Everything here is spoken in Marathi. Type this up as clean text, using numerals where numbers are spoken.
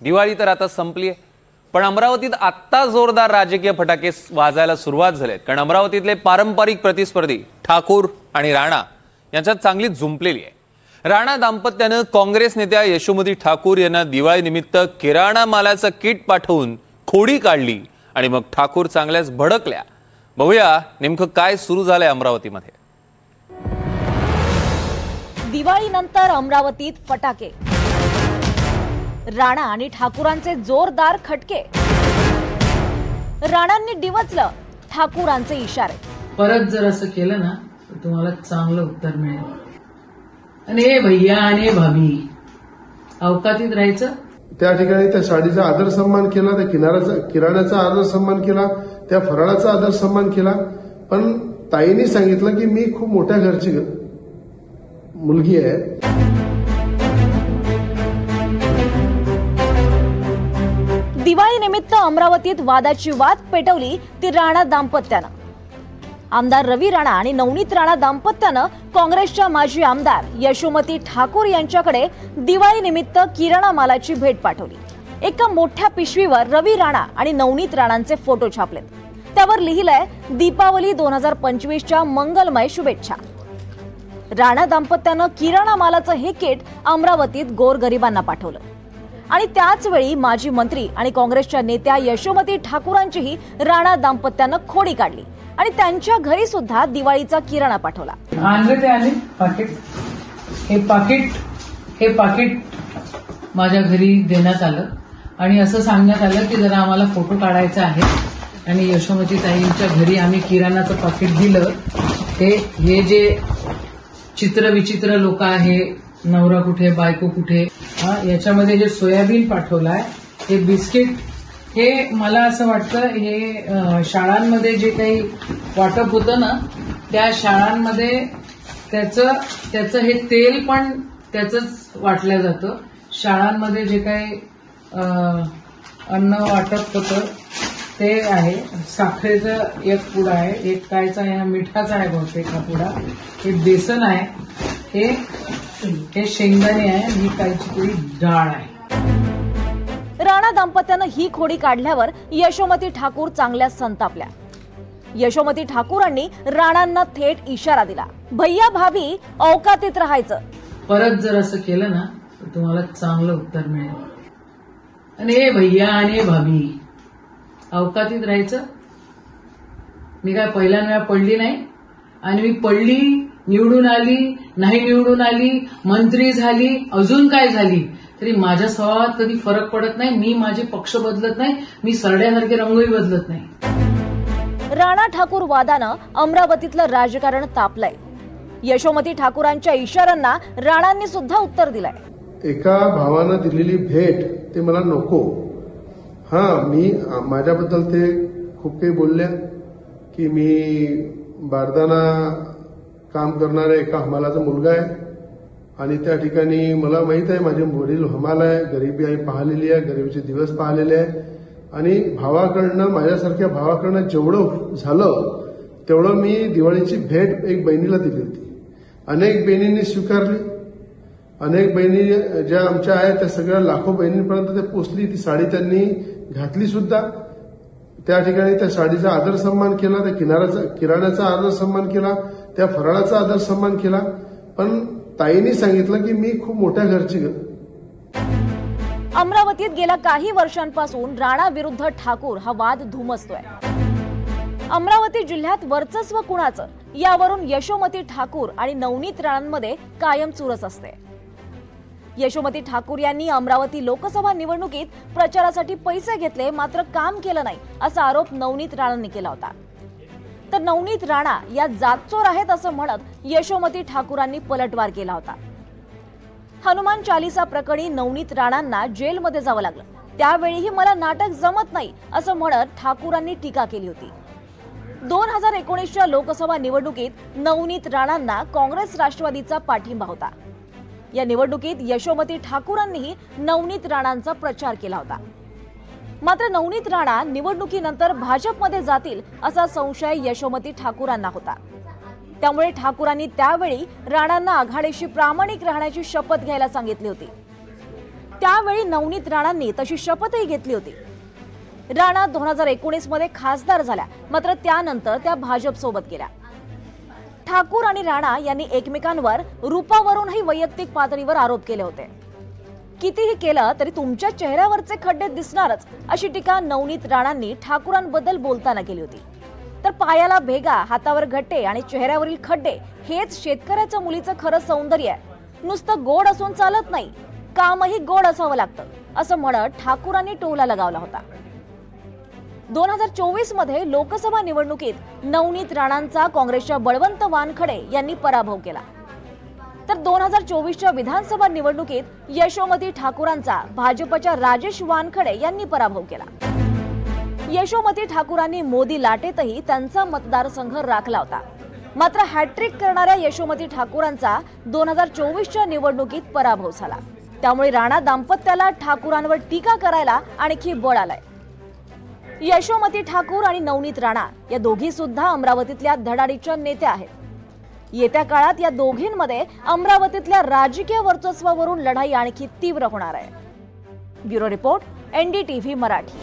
दिवाळी तर आता संपली आहे, पण अमरावतीत आत्ता जोरदार राजकीय फटाके वाजायला सुरुवात झालेत. कारण अमरावतीतले पारंपरिक प्रतिस्पर्धी ठाकूर आणि राणा यांच्यात चांगली जुंपलेली आहे. राणा दाम्पत्यानं काँग्रेस नेत्या यशोमती ठाकूर यांना दिवाळीनिमित्त किराणा मालाचं किट पाठवून खोडी काढली आणि मग ठाकूर चांगल्याच भडकल्या. बघूया नेमकं काय सुरू झालंय अमरावतीमध्ये. दिवाळीनंतर अमरावतीत फटाके, राणा आणि ठाकूरांचे जोरदार खटके. राणांनी डिवचलं ठाकूरांचे इशारे. परत जर असं केलं ना तर तुम्हाला चांगलं उत्तर मिळेल. आणि हे भैया आणि भाभी अवकातीत राहायचं. त्या ठिकाणी त्या साडीचा आदर सन्मान केला, त्या किराण्याचा आदर सन्मान केला, त्या फराळाचा आदर सन्मान केला. पण ताईंनी सांगितलं की मी खूप मोठ्या घरची मुलगी आहे. दिवाळीनिमित्त अमरावतीत वादाची वाद पेटवली ती राणा दाम्पत्यानं. आमदार रवी राणा आणि नवनीत राणा दाम्पत्यानं काँग्रेसच्या माजी आमदार यशोमती ठाकूर यांच्याकडे दिवाळीनिमित्त किराणा मालाची भेट पाठवली. एका मोठ्या पिशवीवर रवी राणा आणि नवनीत राणांचे फोटो छापलेत. त्यावर लिहिलंय दीपावली 2025च्या मंगलमय शुभेच्छा. राणा दाम्पत्यानं किराणा मालाचं हे किट अमरावतीत गोरगरिबांना पाठवलं. आणि त्याच वेळी माजी मंत्री आणि काँग्रेसच्या नेत्या यशोमती ठाकूरांचीही राणा दाम्पत्यानं खोडी काढली आणि त्यांच्या घरी सुद्धा दिवाळीचा किराणा पाठवला. आणले ते आले पाकिट. हे पाकिट माझ्या घरी देण्यात आलं आणि असं सांगण्यात आलं की जरा आम्हाला फोटो काढायचा आहे. आणि यशोमती ताईंच्या घरी आम्ही किराणाचं पाकिट दिलं. हे जे चित्र विचित्र लोक आहे, नवरा कुठे बायको कुठे, याच्यामध्ये जे सोयाबीन पाठवलाय, हे बिस्किट, हे मला असं वाटतं हे शाळांमध्ये जे काही वाटप होतं ना त्या शाळांमध्ये त्याचं हे तेल पण त्याचंच वाटलं जातं. शाळांमध्ये जे काही अन्न वाटप होतं ते आहे. साखरेचं एक पुडा आहे, एक कायचा आहे, मिठाचा आहे बहुतेक हा पुडा, हे बेसन आहे, हे शेंगदाणे आहे, ही कायची तरी डाळ आहे. राणा दाम्पत्यानं ही खोडी काढल्यावर यशोमती ठाकूर चांगल्या संतापल्या. यशोमती ठाकूरांनी राणांना थेट इशारा दिला, भैया भाभी अवकातीत राहायचं. परत जर असं केलं ना तर तुम्हाला चांगलं उत्तर मिळेल. आणि हे भैया आणि भाभी अवकातीत राहायचं. मी काय पहिल्यांदा पडली नाही. आणि मी पडली, निवडून आली, नाही निवडून आली, मंत्री झाली, अजून काय झाली तरी माझ्या स्वभावात कधी फरक पडत नाही. मी माझे पक्ष बदलत नाही, मी सरड्यासारखे रंगही बदलत नाही. राणा ठाकूर वादानं अमरावतीतलं राजकारण तापलंय. यशोमती ठाकूरांच्या इशाऱ्यांना राणांनी सुद्धा उत्तर दिलंय. एका भावानं दिलेली भेट ते मला नको. मी माझ्याबद्दल ते खूप काही बोलल्या की मी बारदाना काम करणारा एका हमालाचा मुलगा आहे. आणि त्या ठिकाणी मला माहित आहे माझे वडील हमाल आहे, गरिबी आई पाहिलेली आहे, गरिबीचे दिवस पाहिलेले आहे. आणि भावाकडनं, माझ्यासारख्या भावाकडनं जेवढं झालं तेवढं मी दिवाळीची भेट एक बहिणीला दिली होती. अनेक बहिणींनी स्वीकारली. अनेक बहिणी ज्या आमच्या आहेत त्या सगळ्या लाखो बहिणींपर्यंत ते पोचली. ती साडी त्यांनी घातली सुद्धा. त्या ठिकाणी त्या साडीचा आदर सन्मान केला, त्या किराण्याचा आदर सन्मान केला, त्या फराळाचा आदर सन्मान केला. पण ताईंनी सांगितलं की मी खूप मोठ्या घरची. अमरावतीत गेल्या काही वर्षांपासून राणा विरुद्ध ठाकूर हा वाद धुमसतोय. अमरावती जिल्ह्यात वर्चस्व कुणाचं यावरून यशोमती ठाकूर आणि नवनीत राणांमध्ये कायम चुरस असते. यशोमती ठाकूर यांनी अमरावती लोकसभा निवडणुकीत प्रचारासाठी पैसे घेतले मात्र काम केलं नाही असा आरोप नवनीत राणांनी केला होता. तर नवनीत राणा या जातचोर आहेत असं म्हणत यशोमती ठाकूरांनी पलटवार केला होता. हनुमान चालीसा प्रकरणी नवनीत राणांना जेलमध्ये जावं लागलं. त्यावेळीही मला नाटक जमत नाही असं म्हणत ठाकूरांनी टीका केली होती. 2019च्या लोकसभा निवडणुकीत नवनीत राणांना काँग्रेस राष्ट्रवादीचा पाठिंबा होता. या निवडणुकीत यशोमती ठाकूरांनीही नवनीत राणांचा प्रचार केला होता. मात्र नवनीत राणा निवडणुकीनंतर भाजपमध्ये जातील असा संशय यशोमती ठाकूरांना होता. त्यामुळे ठाकूरांनी त्यावेळी राणांना आघाडीशी प्रामाणिक राहण्याची शपथ घ्यायला सांगितली होती. त्यावेळी नवनीत राणांनी तशी शपथही घेतली होती. राणा 2019 मध्ये खासदार झाल्या, मात्र त्यानंतर त्या भाजप सोबत गेल्या. ठाकूर आणि राणा यांनी एकमेकांवर रूपावरूनही वैयक्तिक पातळीवर आरोप केले होते. कितीही केलं तरी तुमच्या चेहऱ्यावरचे खड्डे दिसणारच, अशी टीका नवनीत राणांनी ठाकूरांबद्दल बोलताना केली होती. तर पायाला भेगा, हातावर गट्टे आणि चेहऱ्यावरील खड्डे हेच शेतकऱ्याच्या मुलीचं खरं सौंदर्य आहे. नुसतं गोड असून चालत नाही, कामही गोड असावं लागतं, असं म्हणत ठाकूरांनी टोला लगावला होता. 2024 मध्ये लोकसभा निवडणुकीत नवनीत राणांचा काँग्रेसच्या बळवंत वानखडे यांनी पराभव केला. तर 2024च्या विधानसभा निवडणुकीत यशोमती ठाकूरांचा भाजपच्या राजेश वानखडे यांनी पराभव केला. यशोमती ठाकूरांनी मोदी लाटेतही त्यांचा मतदारसंघ राखला होता. मात्र हॅट्रिक करणाऱ्या यशोमती ठाकूरांचा 2024च्या निवडणुकीत पराभव झाला. त्यामुळे राणा दाम्पत्याला ठाकूरांवर टीका करायला आणखी बळ आलंय. यशोमती ठाकूर आणि नवनीत राणा या दोघी सुद्धा अमरावतीतल्या धडाडीच्या नेत्या आहेत. येत्या काळात या दोघींमध्ये अमरावतीतल्या राजकीय वर्चस्वावरून लढाई आणखी तीव्र होणार आहे. Bureau report, NDTV Marathi.